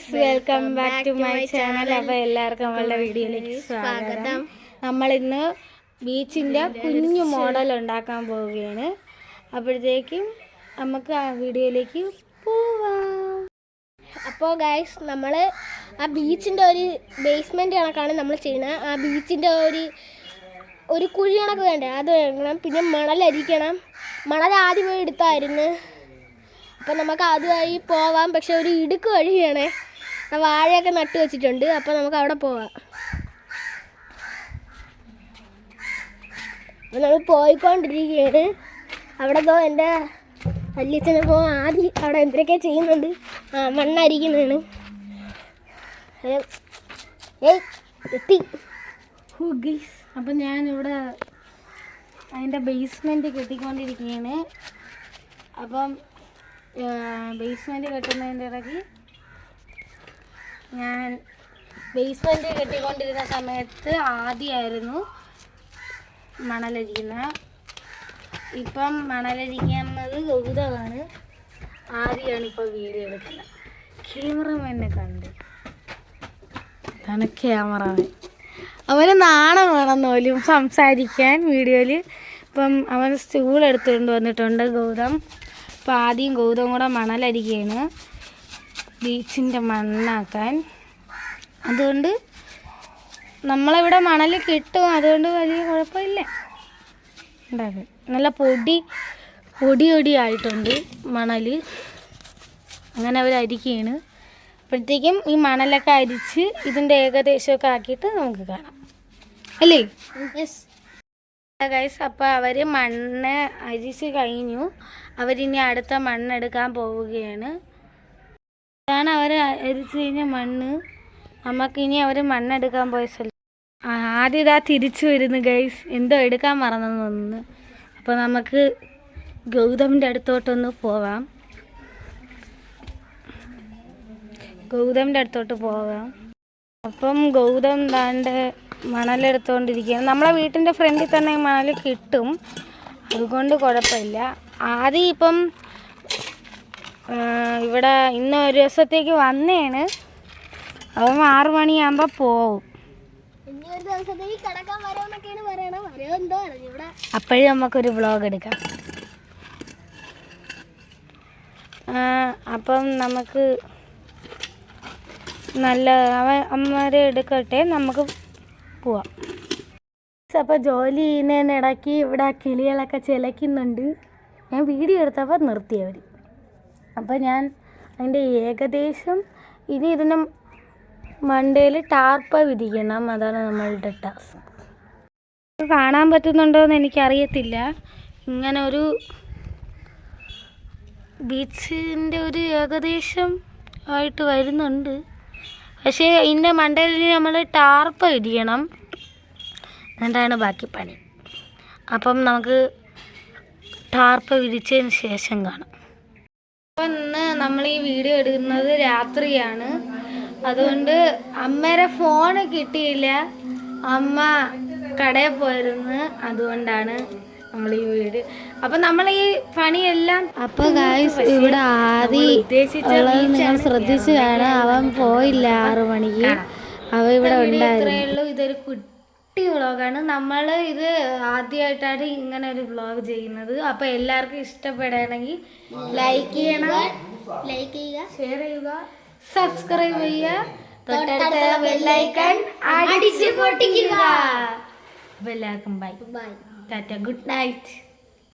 Guys, welcome back to my channel. അപ്പോൾ എല്ലാവർക്കും നമ്മളുടെ വീഡിയോയിലേക്ക് സ്വാഗതം. നമ്മളിന്ന് ബീച്ചിൻ്റെ കുഞ്ഞു മോഡൽ ഉണ്ടാക്കാൻ പോവുകയാണ്. അപ്പോഴത്തേക്കും നമുക്ക് ആ വീഡിയോയിലേക്ക് പോവാം. അപ്പോൾ ഗൈസ്, നമ്മൾ ആ ബീച്ചിൻ്റെ ഒരു ബേസ്മെൻറ്റ് കണക്കാണ് നമ്മൾ ചെയ്യുന്നത്. ആ ബീച്ചിൻ്റെ ഒരു കുഴി കണക്ക് വേണ്ടേ, അത് വേണം. പിന്നെ മണലരിക്കണം. മണൽ ആദ്യം പോയി എടുത്തായിരുന്നു. അപ്പോൾ നമുക്ക് അതുമായി പോവാം. പക്ഷെ ഒരു ഇടുക്ക് വഴിയാണേ. വാഴയൊക്കെ നട്ടു വെച്ചിട്ടുണ്ട്. അപ്പോൾ നമുക്ക് അവിടെ പോവാം. അപ്പോൾ നമ്മൾ പോയിക്കൊണ്ടിരിക്കുകയാണ്. അവിടെ എൻ്റെ വല്യച്ഛനിപ്പോൾ ആദ്യം അവിടെ എന്തൊക്കെ ചെയ്യുന്നുണ്ട്. മണ്ണരിക്കുന്നതാണ്. എത്തി. അപ്പം ഞാനിവിടെ അതിൻ്റെ ബേസ്മെൻറ്റ് കെട്ടിക്കൊണ്ടിരിക്കുകയാണ്. അപ്പം ബേസ്മെൻറ്റ് കെട്ടുന്നതിൻ്റെ ഇടയ്ക്ക് ഞാൻ ബേസ്മെൻറ്റ് കെട്ടിക്കൊണ്ടിരുന്ന സമയത്ത് ആദ്യമായിരുന്നു മണലരിക്കുന്നത്. ഇപ്പം മണലരിക്കുന്നത് ഗൗതമാണ്. ആദ്യമാണ് ഇപ്പോൾ വീഡിയോ എടുക്കുന്നത്. ക്യാമറമാനെ കണ്ട് അതാണ് ക്യാമറമാൻ. അവന് നാണം വേണം പോലും സംസാരിക്കാൻ വീഡിയോയിൽ. ഇപ്പം അവൻ സ്റ്റൂൾ എടുത്തുകൊണ്ട് വന്നിട്ടുണ്ട് ഗൗതം. അപ്പോൾ ആദ്യം ഗൗതം കൂടെ മണലരിക്കുകയാണ് ബീച്ചിൻ്റെ മണ്ണാക്കാൻ. അതുകൊണ്ട് നമ്മളിവിടെ മണൽ കിട്ടും, അതുകൊണ്ട് വലിയ കുഴപ്പമില്ല. ഉണ്ടാകും നല്ല പൊടി ആയിട്ടുണ്ട് മണൽ. അങ്ങനെ അവർ അരിക്കുകയാണ്. അപ്പോഴത്തേക്കും ഈ മണലൊക്കെ അരിച്ച് ഇതിൻ്റെ ഏകദേശമൊക്കെ ആക്കിയിട്ട് നമുക്ക് കാണാം, അല്ലേ? യെസ് ഗൈസ്, അപ്പോൾ അവർ മണ്ണ് അരിച്ച് കഴിഞ്ഞു. അവരിനി അടുത്ത മണ്ണെടുക്കാൻ പോവുകയാണ്. ഇതാണ് അവർ അരിച്ച് കഴിഞ്ഞ മണ്ണ്. നമുക്കിനി അവർ മണ്ണെടുക്കാൻ പോയ സ്ഥലം. ആദ്യം ഇതാ തിരിച്ചു വരുന്നു ഗൈസ്. എന്തോ എടുക്കാൻ മറന്നെന്ന് തോന്നുന്നു. അപ്പോൾ നമുക്ക് ഗൗതമിൻ്റെ അടുത്തോട്ടൊന്ന് പോവാം. അപ്പം ഗൗതം ദാണ്ട് മണലെടുത്തുകൊണ്ടിരിക്കുകയാണ്. നമ്മളെ വീട്ടിൻ്റെ ഫ്രണ്ടിൽ തന്നെ മണൽ കിട്ടും, അതുകൊണ്ട് കുഴപ്പമില്ല. ആദ്യം ഇപ്പം ഇവിടെ ഇന്ന് ഒരു ദിവസത്തേക്ക് വന്നേണ്. അവൻ 6 മണിയാകുമ്പോൾ പോവും. അപ്പോഴും നമുക്കൊരു വ്ളോഗ് എടുക്കാം. അപ്പം നമുക്ക് നല്ല അമ്മമാരെ എടുക്കട്ടെ, നമുക്ക് പോവാം. അപ്പോൾ ജോലി ചെയ്യുന്നതിനിടയ്ക്ക് ഇവിടെ കിളികളൊക്കെ ചിലയ്ക്കുന്നുണ്ട്. ഞാൻ വീഡിയോ എടുത്തപ്പോൾ നിർത്തിയവർ. അപ്പോൾ ഞാൻ അതിൻ്റെ ഏകദേശം ഇനി ഇതിന് മണ്ടയിൽ ടാർപ്പ വിധിക്കണം. അതാണ് നമ്മളുടെ ടാസ്ക്. കാണാൻ പറ്റുന്നുണ്ടോ എന്ന് എനിക്കറിയത്തില്ല. ഇങ്ങനെ ഒരു ബീച്ചിൻ്റെ ഒരു ഏകദേശം ആയിട്ട് വരുന്നുണ്ട്. പക്ഷേ ഇതിൻ്റെ മണ്ടയിൽ നമ്മൾ ടാർപ്പ വിരിക്കണം. എന്നിട്ടാണ് ബാക്കി പണി. അപ്പം നമുക്ക് ടാർപ്പ വിരിച്ചതിന് ശേഷം കാണാം. അപ്പം ഇന്ന് നമ്മൾ ഈ വീഡിയോ എടുക്കുന്നത് രാത്രിയാണ്. അതുകൊണ്ട് അമ്മേരെ ഫോണ് കിട്ടിയില്ല. അമ്മ കടയിൽ പോയിരുന്നു. അതുകൊണ്ടാണ് നമ്മൾ ഈ വീഡിയോ. അപ്പം നമ്മൾ ഈ പണിയെല്ലാം. അപ്പോൾ ഗായ്സ്, ഇവിടെ ആദ്യം ശ്രദ്ധിച്ച് കാണാം. അവൻ പോയില്ല 6 മണിക്ക്. അവ ഇവിടെ ഉണ്ടായിരുന്നു. ഇതൊരു കുട്ടി വ്ളോഗാണ്. നമ്മൾ ഇത് ആദ്യമായിട്ടാണ് ഇങ്ങനെ ഒരു വ്ളോഗ് ചെയ്യുന്നത്. അപ്പോൾ എല്ലാവർക്കും ഇഷ്ടപ്പെടുകയാണെങ്കിൽ ലൈക്ക് ചെയ്യണം, ഷെയർ ചെയ്യുക, സബ്സ്ക്രൈബ് ചെയ്യുക, തൊട്ടടുത്ത ബെല്ലൈക്കൺ അടിച്ച് പൊട്ടിക്കുക. അപ്പോൾ എല്ലാവർക്കും ബൈ, ടാറ്റ, ഗുഡ് നൈറ്റ്.